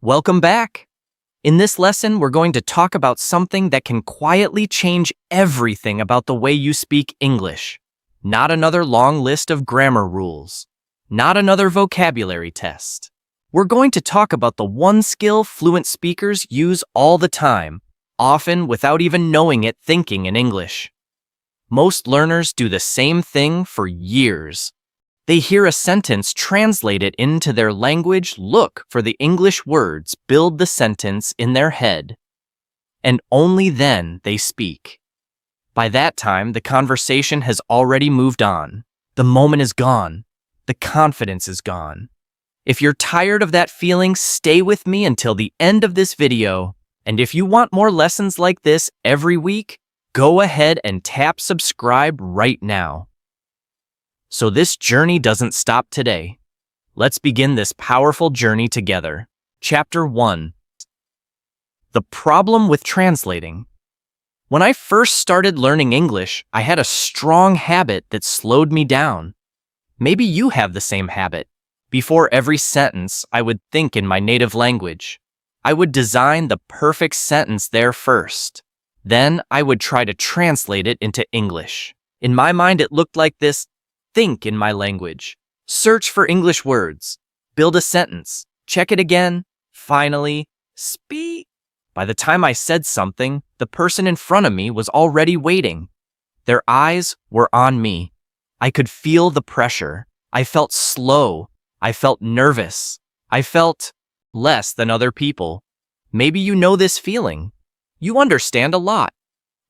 Welcome back. In this lesson, we're going to talk about something that can quietly change everything about the way you speak English. Not another long list of grammar rules. Not another vocabulary test. We're going to talk about the one skill fluent speakers use all the time, often without even knowing it, thinking in English. Most learners do the same thing for years. They hear a sentence, translate it into their language, look for the English words, build the sentence in their head, and only then they speak. By that time, the conversation has already moved on. The moment is gone. The confidence is gone. If you're tired of that feeling, stay with me until the end of this video. And if you want more lessons like this every week, go ahead and tap subscribe right now. So this journey doesn't stop today. Let's begin this powerful journey together. Chapter 1. The problem with translating. When I first started learning English, I had a strong habit that slowed me down. Maybe you have the same habit. Before every sentence, I would think in my native language. I would design the perfect sentence there first. Then I would try to translate it into English. In my mind, it looked like this. Think in my language. Search for English words. Build a sentence. Check it again. Finally, speak. By the time I said something, the person in front of me was already waiting. Their eyes were on me. I could feel the pressure. I felt slow. I felt nervous. I felt less than other people. Maybe you know this feeling. You understand a lot.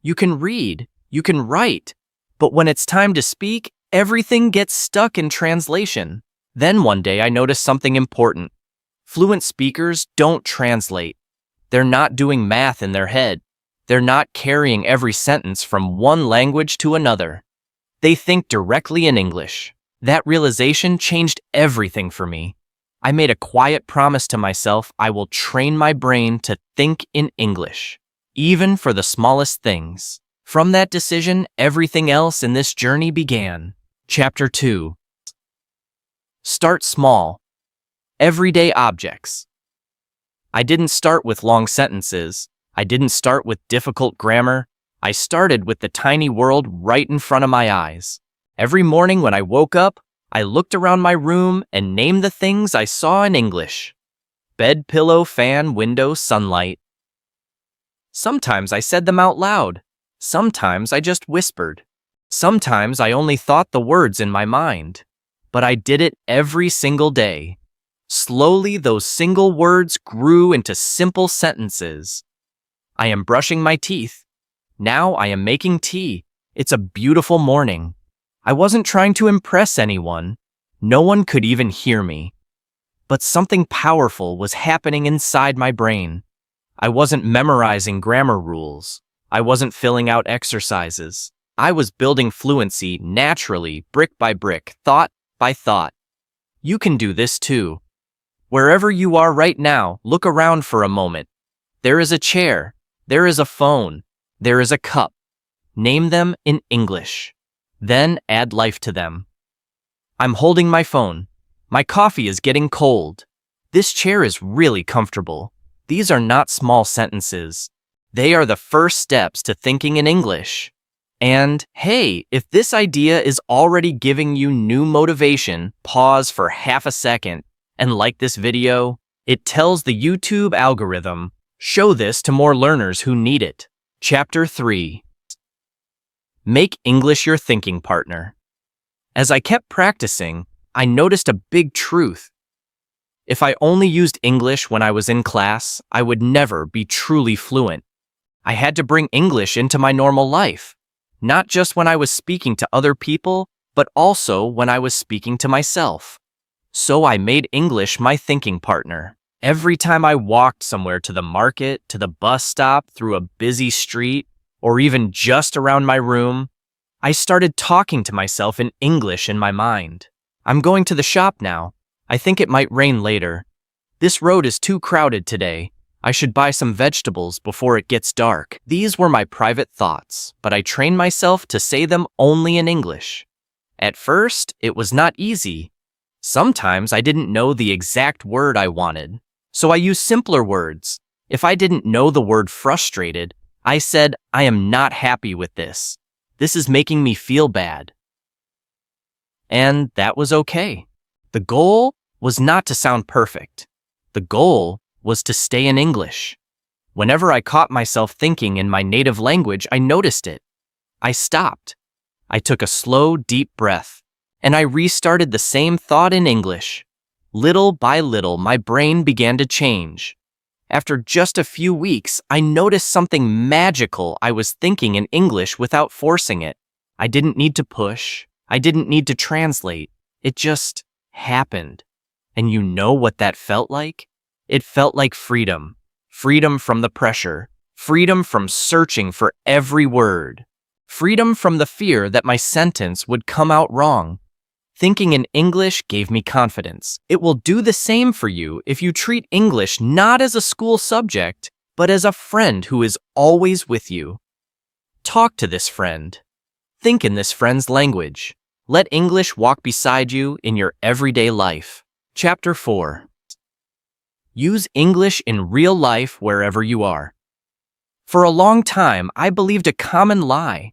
You can read. You can write. But when it's time to speak, everything gets stuck in translation. Then one day I noticed something important. Fluent speakers don't translate. They're not doing math in their head. They're not carrying every sentence from one language to another. They think directly in English. That realization changed everything for me. I made a quiet promise to myself I will train my brain to think in English, even for the smallest things. From that decision, everything else in this journey began. Chapter 2. Start small. Everyday objects. I didn't start with long sentences. I didn't start with difficult grammar. I started with the tiny world right in front of my eyes. Every morning when I woke up, I looked around my room and named the things I saw in English. Bed, pillow, fan, window, sunlight. Sometimes I said them out loud. Sometimes I just whispered. Sometimes I only thought the words in my mind. But I did it every single day. Slowly, those single words grew into simple sentences. I am brushing my teeth. Now I am making tea. It's a beautiful morning. I wasn't trying to impress anyone. No one could even hear me. But something powerful was happening inside my brain. I wasn't memorizing grammar rules. I wasn't filling out exercises. I was building fluency naturally, brick by brick, thought by thought. You can do this too. Wherever you are right now, look around for a moment. There is a chair. There is a phone. There is a cup. Name them in English. Then add life to them. I'm holding my phone. My coffee is getting cold. This chair is really comfortable. These are not small sentences. They are the first steps to thinking in English. And, hey, if this idea is already giving you new motivation, pause for half a second and like this video. It tells the YouTube algorithm, show this to more learners who need it. Chapter 3. Make English your thinking partner. As I kept practicing, I noticed a big truth. If I only used English when I was in class, I would never be truly fluent. I had to bring English into my normal life. Not just when I was speaking to other people, but also when I was speaking to myself. So I made English my thinking partner. Every time I walked somewhere, to the market, to the bus stop, through a busy street, or even just around my room, I started talking to myself in English in my mind. I'm going to the shop now. I think it might rain later. This road is too crowded today. I should buy some vegetables before it gets dark. These were my private thoughts, but I trained myself to say them only in English. At first, it was not easy. Sometimes I didn't know the exact word I wanted, So I used simpler words. If I didn't know the word frustrated, I said, I am not happy with this. This is making me feel bad. And that was okay. The goal was not to sound perfect. The goal was to stay in English. Whenever I caught myself thinking in my native language, I noticed it. I stopped. I took a slow, deep breath, and I restarted the same thought in English. Little by little, my brain began to change. After just a few weeks, I noticed something magical. I was thinking in English without forcing it. I didn't need to push. I didn't need to translate. It just happened. And you know what that felt like? It felt like freedom. Freedom from the pressure. Freedom from searching for every word. Freedom from the fear that my sentence would come out wrong. Thinking in English gave me confidence. It will do the same for you if you treat English not as a school subject, but as a friend who is always with you. Talk to this friend. Think in this friend's language. Let English walk beside you in your everyday life. Chapter 4. Use English in real life wherever you are. For a long time, I believed a common lie.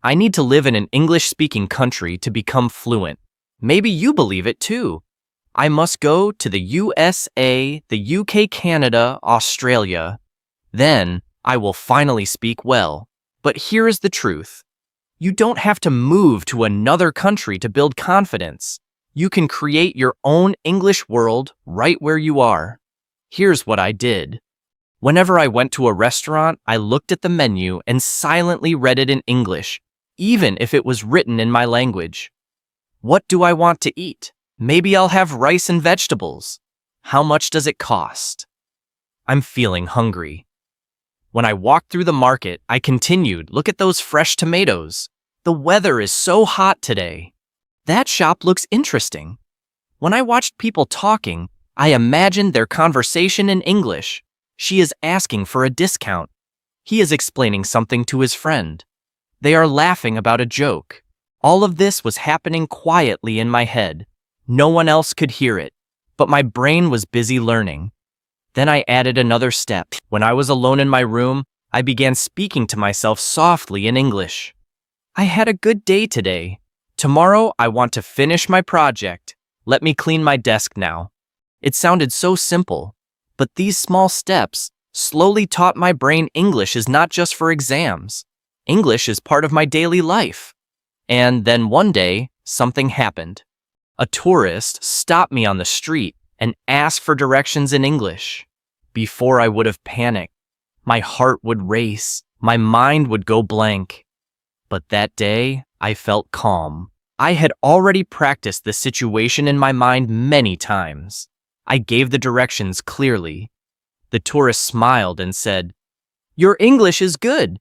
I need to live in an English-speaking country to become fluent. Maybe you believe it too. I must go to the USA, the UK, Canada, Australia. Then I will finally speak well. But here is the truth. You don't have to move to another country to build confidence. You can create your own English world right where you are. Here's what I did. Whenever I went to a restaurant, I looked at the menu and silently read it in English, even if it was written in my language. What do I want to eat? Maybe I'll have rice and vegetables. How much does it cost? I'm feeling hungry. When I walked through the market, I continued, look at those fresh tomatoes. The weather is so hot today. That shop looks interesting. When I watched people talking, I imagined their conversation in English. She is asking for a discount. He is explaining something to his friend. They are laughing about a joke. All of this was happening quietly in my head. No one else could hear it, but my brain was busy learning. Then I added another step. When I was alone in my room, I began speaking to myself softly in English. I had a good day today. Tomorrow I want to finish my project. Let me clean my desk now. It sounded so simple, but these small steps slowly taught my brain English is not just for exams. English is part of my daily life. And then one day, something happened. A tourist stopped me on the street and asked for directions in English. Before I would have panicked, my heart would race, my mind would go blank. But that day, I felt calm. I had already practiced the situation in my mind many times. I gave the directions clearly. The tourist smiled and said, "Your English is good."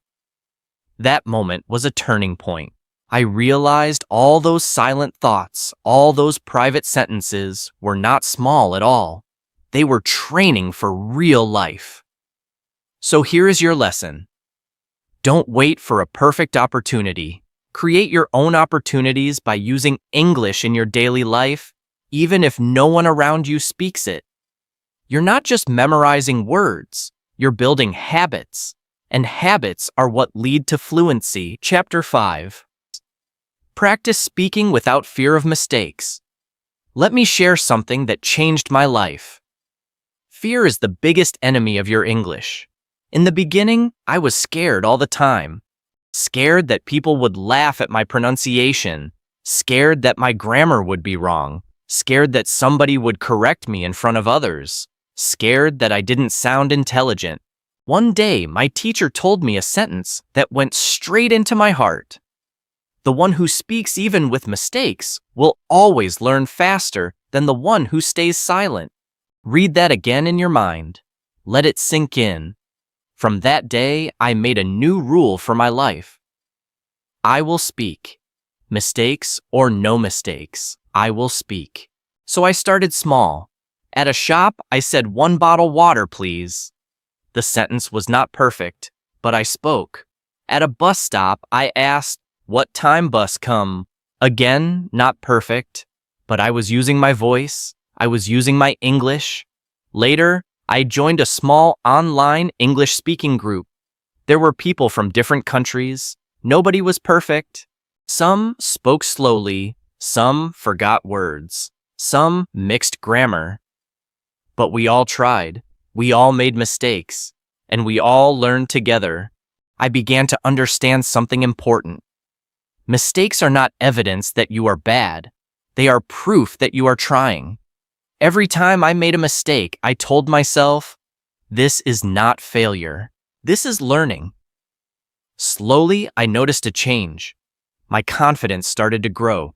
That moment was a turning point. I realized all those silent thoughts, all those private sentences were not small at all. They were training for real life. So here is your lesson. Don't wait for a perfect opportunity. Create your own opportunities by using English in your daily life, even if no one around you speaks it. You're not just memorizing words, you're building habits. And habits are what lead to fluency. Chapter 5. Practice speaking without fear of mistakes. Let me share something that changed my life. Fear is the biggest enemy of your English. In the beginning, I was scared all the time. Scared that people would laugh at my pronunciation. Scared that my grammar would be wrong. Scared that somebody would correct me in front of others. Scared that I didn't sound intelligent. One day, my teacher told me a sentence that went straight into my heart. The one who speaks even with mistakes will always learn faster than the one who stays silent. Read that again in your mind. Let it sink in. From that day, I made a new rule for my life. I will speak. Mistakes or no mistakes, I will speak. So I started small. At a shop, I said, "1 bottle water, please." The sentence was not perfect, but I spoke. At a bus stop, I asked, "What time bus come?" Again, not perfect, but I was using my voice. I was using my English. Later, I joined a small online English speaking group. There were people from different countries. Nobody was perfect. Some spoke slowly, some forgot words, some mixed grammar. But we all tried. We all made mistakes, and we all learned together. I began to understand something important. Mistakes are not evidence that you are bad. They are proof that you are trying. Every time I made a mistake, I told myself, this is not failure. This is learning. Slowly, I noticed a change. My confidence started to grow.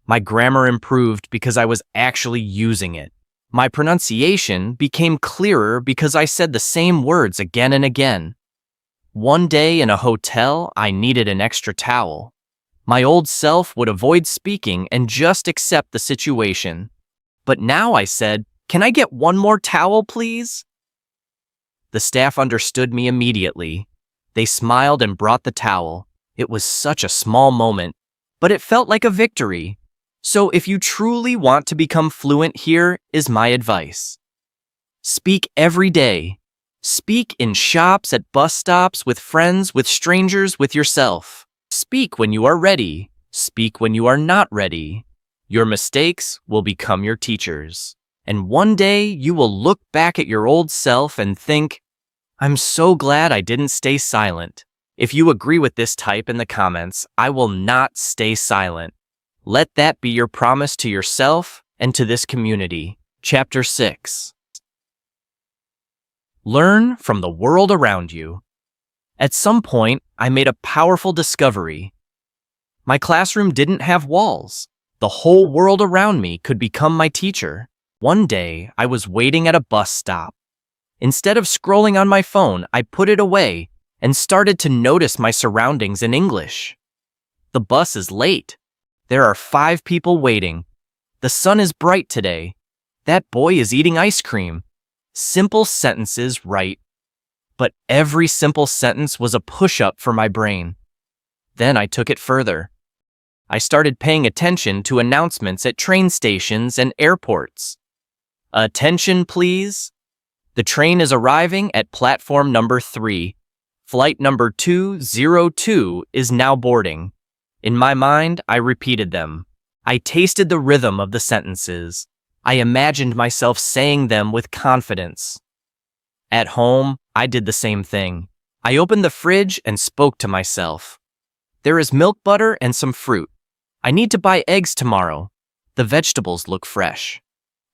My grammar improved because I was actually using it. My pronunciation became clearer because I said the same words again and again. One day in a hotel, I needed an extra towel. My old self would avoid speaking and just accept the situation. But now I said, "Can I get one more towel, please?" The staff understood me immediately. They smiled and brought the towel. It was such a small moment, but it felt like a victory. So if you truly want to become fluent, here is my advice. Speak every day. Speak in shops, at bus stops, with friends, with strangers, with yourself. Speak when you are ready. Speak when you are not ready. Your mistakes will become your teachers. And one day you will look back at your old self and think, I'm so glad I didn't stay silent. If you agree with this, type in the comments, I will not stay silent. Let that be your promise to yourself and to this community. Chapter 6. Learn from the world around you. At some point, I made a powerful discovery. My classroom didn't have walls. The whole world around me could become my teacher. One day, I was waiting at a bus stop. Instead of scrolling on my phone, I put it away and started to notice my surroundings in English. The bus is late. There are 5 people waiting. The sun is bright today. That boy is eating ice cream. Simple sentences, right? But every simple sentence was a push-up for my brain. Then I took it further. I started paying attention to announcements at train stations and airports. Attention, please. The train is arriving at platform number 3. Flight number 202 is now boarding. In my mind, I repeated them. I tasted the rhythm of the sentences. I imagined myself saying them with confidence. At home, I did the same thing. I opened the fridge and spoke to myself. There is milk, butter, and some fruit. I need to buy eggs tomorrow. The vegetables look fresh.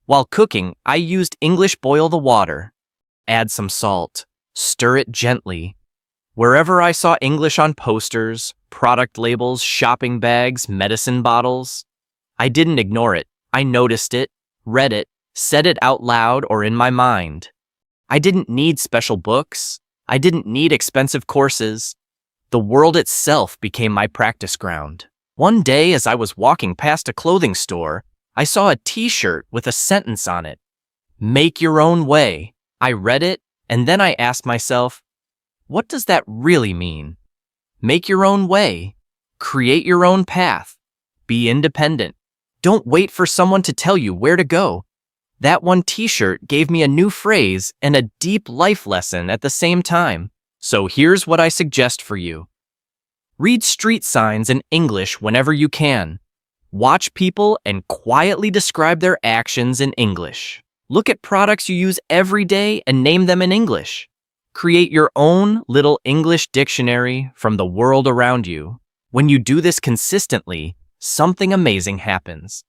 While cooking, I used English. Boil the water. Add some salt. Stir it gently. Wherever I saw English on posters, product labels, shopping bags, medicine bottles, I didn't ignore it. I noticed it, read it, said it out loud or in my mind. I didn't need special books. I didn't need expensive courses. The world itself became my practice ground. One day, as I was walking past a clothing store, I saw a t-shirt with a sentence on it. Make your own way. I read it, and then I asked myself, what does that really mean? Make your own way. Create your own path. Be independent. Don't wait for someone to tell you where to go. That one t-shirt gave me a new phrase and a deep life lesson at the same time. So here's what I suggest for you. Read street signs in English whenever you can. Watch people and quietly describe their actions in English. Look at products you use every day and name them in English. Create your own little English dictionary from the world around you. When you do this consistently, something amazing happens.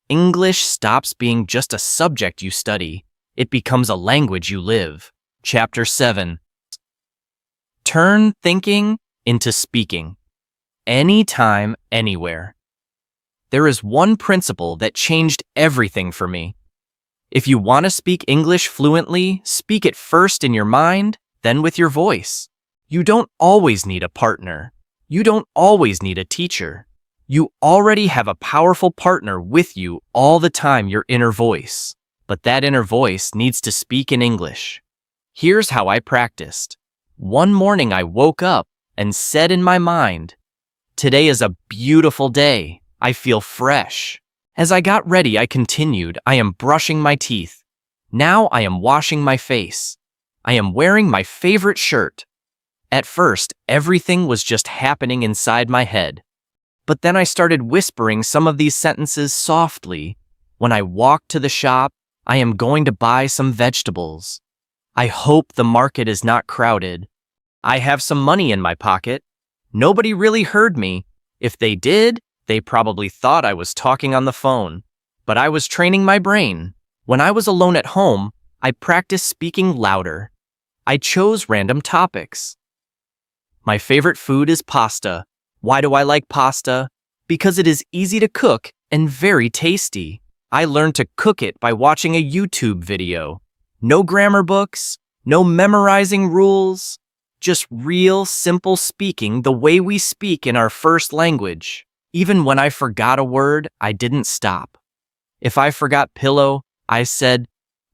English stops being just a subject you study. It becomes a language you live. Chapter 7. Turn thinking into speaking. Anytime, anywhere. There is one principle that changed everything for me. If you want to speak English fluently, speak it first in your mind, then with your voice. You don't always need a partner. You don't always need a teacher. You already have a powerful partner with you all the time, your inner voice. But that inner voice needs to speak in English. Here's how I practiced. One morning I woke up and said in my mind, today is a beautiful day. I feel fresh. As I got ready, I continued, I am brushing my teeth. Now I am washing my face. I am wearing my favorite shirt. At first, everything was just happening inside my head. But then I started whispering some of these sentences softly. When I walk to the shop, I am going to buy some vegetables. I hope the market is not crowded. I have some money in my pocket. Nobody really heard me. If they did, they probably thought I was talking on the phone. But I was training my brain. When I was alone at home, I practiced speaking louder. I chose random topics. My favorite food is pasta. Why do I like pasta? Because it is easy to cook and very tasty. I learned to cook it by watching a YouTube video. No grammar books, no memorizing rules, just real, simple speaking the way we speak in our first language. Even when I forgot a word, I didn't stop. If I forgot pillow, I said,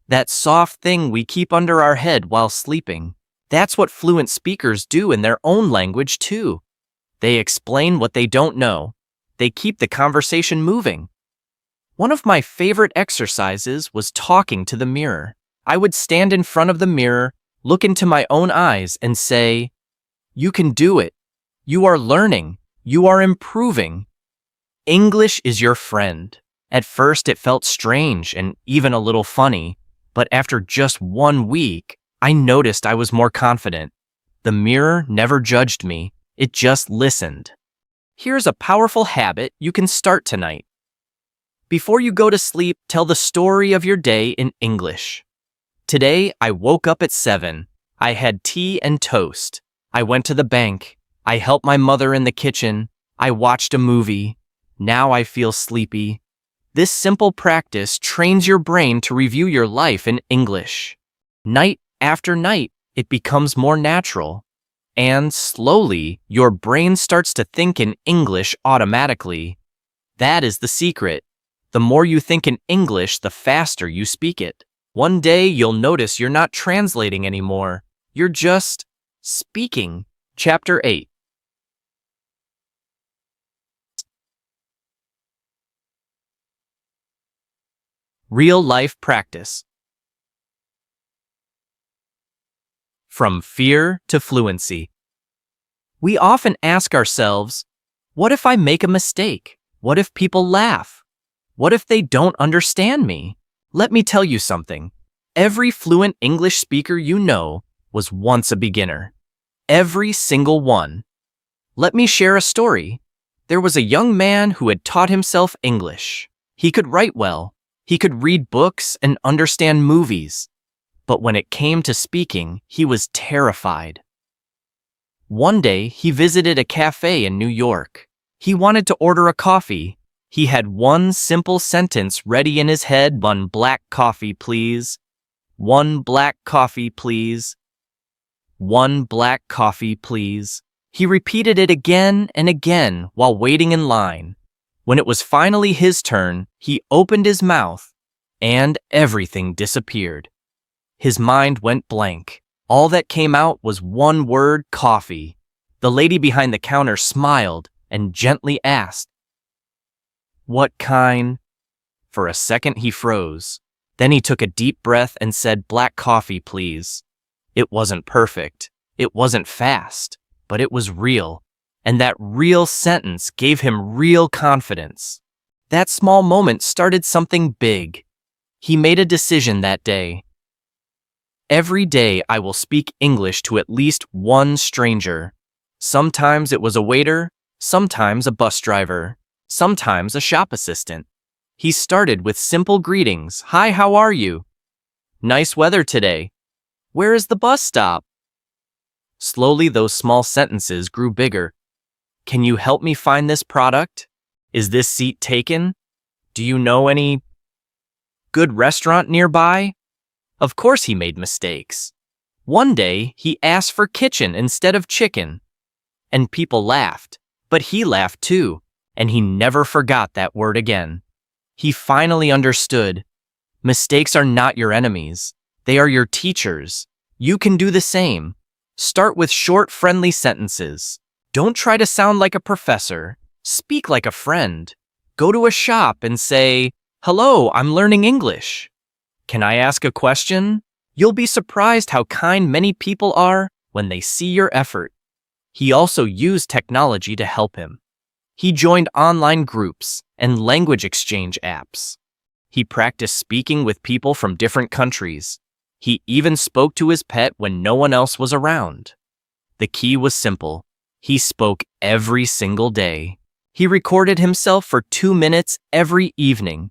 that soft thing we keep under our head while sleeping. That's what fluent speakers do in their own language too. They explain what they don't know. They keep the conversation moving. One of my favorite exercises was talking to the mirror. I would stand in front of the mirror, look into my own eyes, and say, "You can do it. You are learning. You are improving. English is your friend." At first, it felt strange and even a little funny, but after just 1 week, I noticed I was more confident. The mirror never judged me. It just listened. Here's a powerful habit you can start tonight. Before you go to sleep, tell the story of your day in English. Today, I woke up at 7. I had tea and toast. I went to the bank. I helped my mother in the kitchen. I watched a movie. Now I feel sleepy. This simple practice trains your brain to review your life in English. Night after night, it becomes more natural. And slowly, your brain starts to think in English automatically. That is the secret. The more you think in English, the faster you speak it. One day, you'll notice you're not translating anymore. You're just speaking. Chapter 8. Real-life practice. From fear to fluency. We often ask ourselves, what if I make a mistake? What if people laugh? What if they don't understand me? Let me tell you something. Every fluent English speaker you know was once a beginner. Every single one. Let me share a story. There was a young man who had taught himself English. He could write well. He could read books and understand movies. But when it came to speaking, he was terrified. One day, he visited a cafe in New York. He wanted to order a coffee. He had one simple sentence ready in his head: 1 black coffee, please. 1 black coffee, please. 1 black coffee, please. He repeated it again and again while waiting in line. When it was finally his turn, he opened his mouth, and everything disappeared. His mind went blank. All that came out was one word: coffee. The lady behind the counter smiled and gently asked, "What kind?" For a second he froze. Then he took a deep breath and said, "Black coffee, please." It wasn't perfect. It wasn't fast, but it was real. And that real sentence gave him real confidence. That small moment started something big. He made a decision that day. Every day I will speak English to at least one stranger. Sometimes it was a waiter, sometimes a bus driver, sometimes a shop assistant. He started with simple greetings. "Hi, how are you?" "Nice weather today." "Where is the bus stop?" Slowly those small sentences grew bigger. "Can you help me find this product? Is this seat taken? Do you know any good restaurant nearby?" Of course he made mistakes. One day, he asked for kitchen instead of chicken. And people laughed, but he laughed too, and he never forgot that word again. He finally understood. Mistakes are not your enemies. They are your teachers. You can do the same. Start with short, friendly sentences. Don't try to sound like a professor. Speak like a friend. Go to a shop and say, "Hello, I'm learning English. Can I ask a question? You'll be surprised how kind many people are when they see your effort. He also used technology to help him. He joined online groups and language exchange apps. He practiced speaking with people from different countries. He even spoke to his pet when no one else was around. The key was simple. He spoke every single day. He recorded himself for 2 minutes every evening.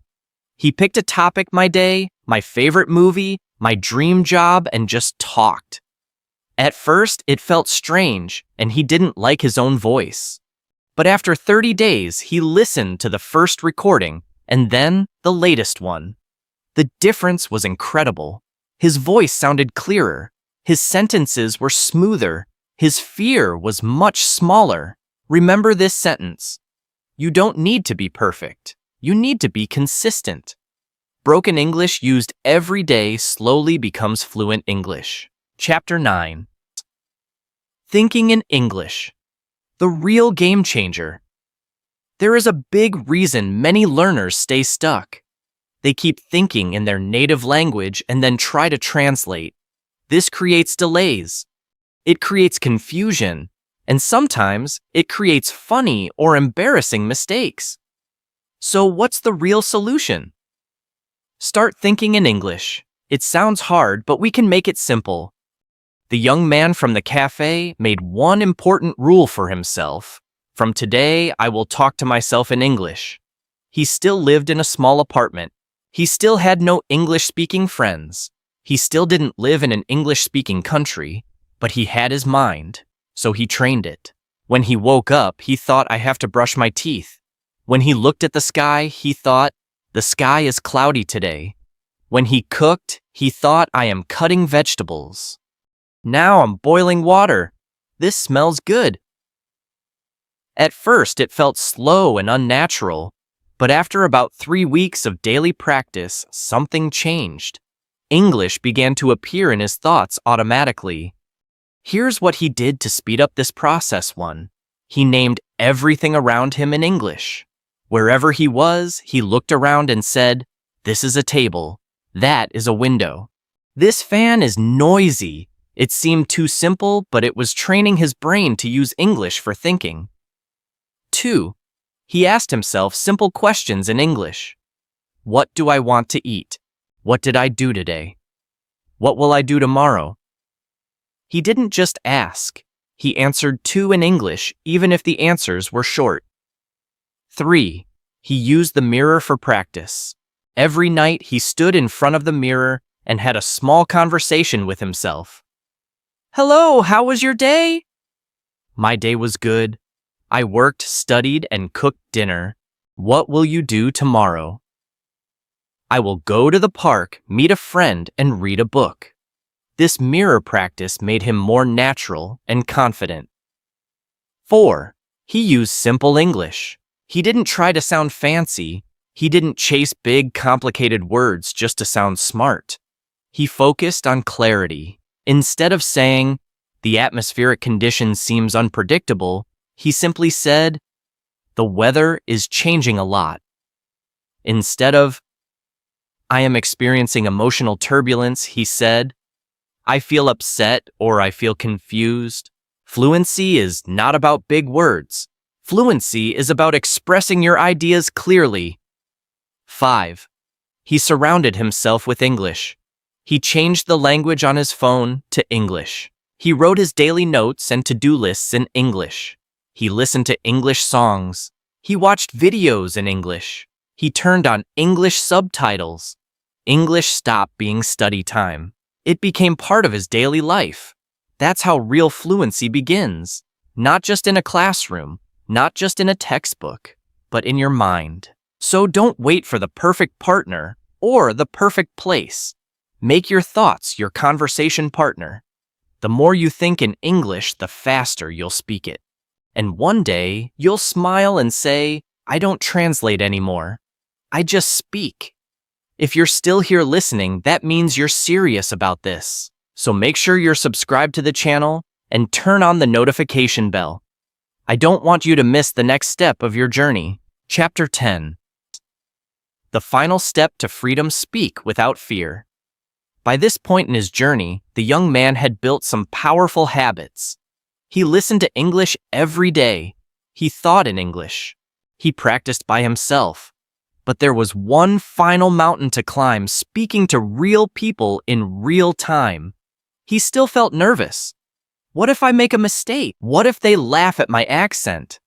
He picked a topic my day, my favorite movie, my dream job, and just talked. At first, it felt strange, and he didn't like his own voice. But after 30 days, he listened to the first recording, and then the latest one. The difference was incredible. His voice sounded clearer. His sentences were smoother. His fear was much smaller. Remember this sentence. You don't need to be perfect. You need to be consistent. Broken English used every day slowly becomes fluent English. Chapter 9. Thinking in English. The real game changer. There is a big reason many learners stay stuck. They keep thinking in their native language and then try to translate. This creates delays. It creates confusion, and sometimes it creates funny or embarrassing mistakes. So what's the real solution? Start thinking in English. It sounds hard, but we can make it simple. The young man from the cafe made one important rule for himself. From today, I will talk to myself in English. He still lived in a small apartment. He still had no English-speaking friends. He still didn't live in an English-speaking country, but he had his mind, so he trained it. When he woke up, he thought, I have to brush my teeth. When he looked at the sky, he thought, the sky is cloudy today. When he cooked, he thought, I am cutting vegetables. Now I'm boiling water. This smells good. At first, it felt slow and unnatural, but after about 3 weeks of daily practice, something changed. English began to appear in his thoughts automatically. Here's what he did to speed up this process. 1. He named everything around him in English. Wherever he was, he looked around and said, this is a table. That is a window. This fan is noisy. It seemed too simple, but it was training his brain to use English for thinking. 2. He asked himself simple questions in English. What do I want to eat? What did I do today? What will I do tomorrow? He didn't just ask. He answered too in English, even if the answers were short. 3. He used the mirror for practice. Every night he stood in front of the mirror and had a small conversation with himself. Hello, how was your day? My day was good. I worked, studied, and cooked dinner. What will you do tomorrow? I will go to the park, meet a friend, and read a book. This mirror practice made him more natural and confident. 4. He used simple English. He didn't try to sound fancy. He didn't chase big, complicated words just to sound smart. He focused on clarity. Instead of saying, the atmospheric condition seems unpredictable, he simply said, the weather is changing a lot. Instead of, I am experiencing emotional turbulence, he said, I feel upset or I feel confused. Fluency is not about big words. Fluency is about expressing your ideas clearly. 5. He surrounded himself with English. He changed the language on his phone to English. He wrote his daily notes and to-do lists in English. He listened to English songs. He watched videos in English. He turned on English subtitles. English stopped being study time. It became part of his daily life. That's how real fluency begins. Not just in a classroom, not just in a textbook, but in your mind. So don't wait for the perfect partner or the perfect place. Make your thoughts your conversation partner. The more you think in English, the faster you'll speak it. And one day, you'll smile and say, I don't translate anymore. I just speak. If you're still here listening, that means you're serious about this. So make sure you're subscribed to the channel and turn on the notification bell. I don't want you to miss the next step of your journey. Chapter 10. The final step to freedom: speak without fear. By this point in his journey, the young man had built some powerful habits. He listened to English every day. He thought in English. He practiced by himself. But there was one final mountain to climb, speaking to real people in real time. He still felt nervous. What if I make a mistake? What if they laugh at my accent?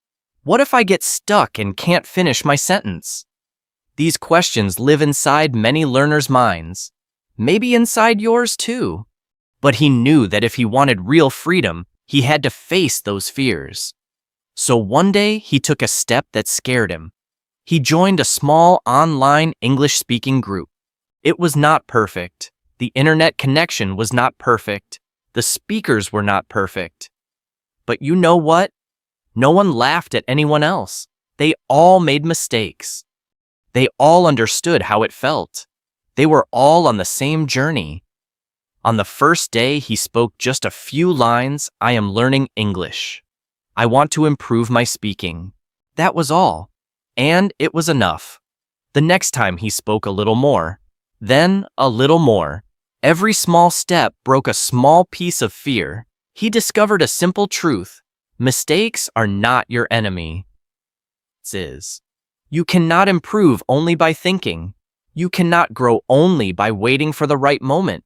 What if I get stuck and can't finish my sentence? These questions live inside many learners' minds. Maybe inside yours too. But he knew that if he wanted real freedom, he had to face those fears. So one day, he took a step that scared him. He joined a small online English-speaking group. It was not perfect. The internet connection was not perfect. The speakers were not perfect. But you know what? No one laughed at anyone else. They all made mistakes. They all understood how it felt. They were all on the same journey. On the first day, he spoke just a few lines. I am learning English. I want to improve my speaking. That was all. And it was enough. The next time he spoke a little more. Then a little more. Every small step broke a small piece of fear. He discovered a simple truth. Mistakes are not your enemy. You cannot improve only by thinking. You cannot grow only by waiting for the right moment.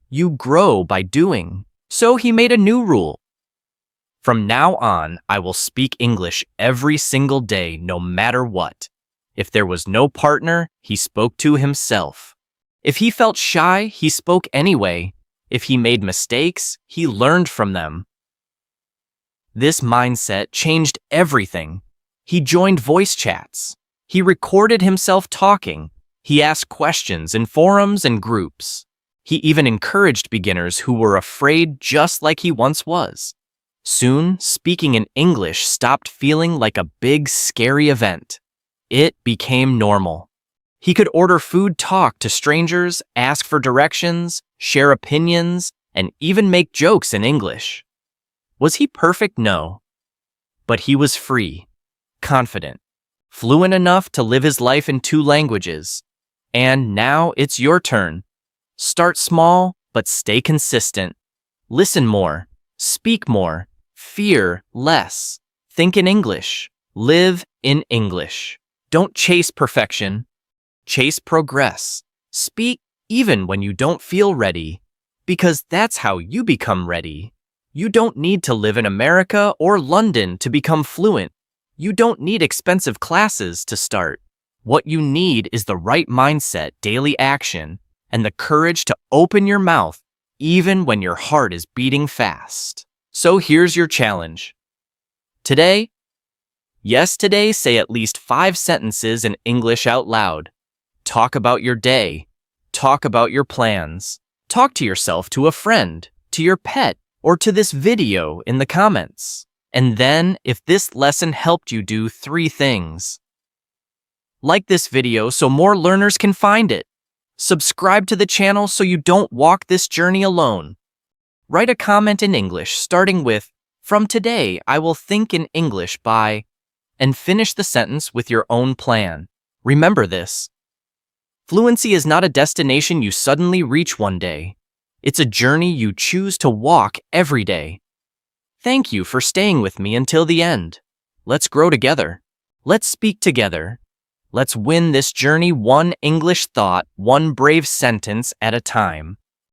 You grow by doing. So he made a new rule. From now on, I will speak English every single day, no matter what. If there was no partner, he spoke to himself. If he felt shy, he spoke anyway. If he made mistakes, he learned from them. This mindset changed everything. He joined voice chats. He recorded himself talking. He asked questions in forums and groups. He even encouraged beginners who were afraid just like he once was. Soon, speaking in English stopped feeling like a big, scary event. It became normal. He could order food, talk to strangers, ask for directions, share opinions, and even make jokes in English. Was he perfect? No. But he was free, confident, fluent enough to live his life in 2 languages. And now it's your turn. Start small, but stay consistent. Listen more, speak more, fear less. Think in English, live in English. Don't chase perfection, chase progress. Speak even when you don't feel ready, because that's how you become ready. You don't need to live in America or London to become fluent. You don't need expensive classes to start. What you need is the right mindset, daily action, and the courage to open your mouth even when your heart is beating fast. So here's your challenge. Today, say at least 5 sentences in English out loud. Talk about your day. Talk about your plans. Talk to yourself, to a friend, to your pet, or to this video in the comments. And then, if this lesson helped you, do 3 things. Like this video so more learners can find it. Subscribe to the channel so you don't walk this journey alone. Write a comment in English starting with, "From today, I will think in English by," and finish the sentence with your own plan. Remember this. Fluency is not a destination you suddenly reach one day. It's a journey you choose to walk every day. Thank you for staying with me until the end. Let's grow together. Let's speak together. Let's win this journey one English thought, one brave sentence at a time.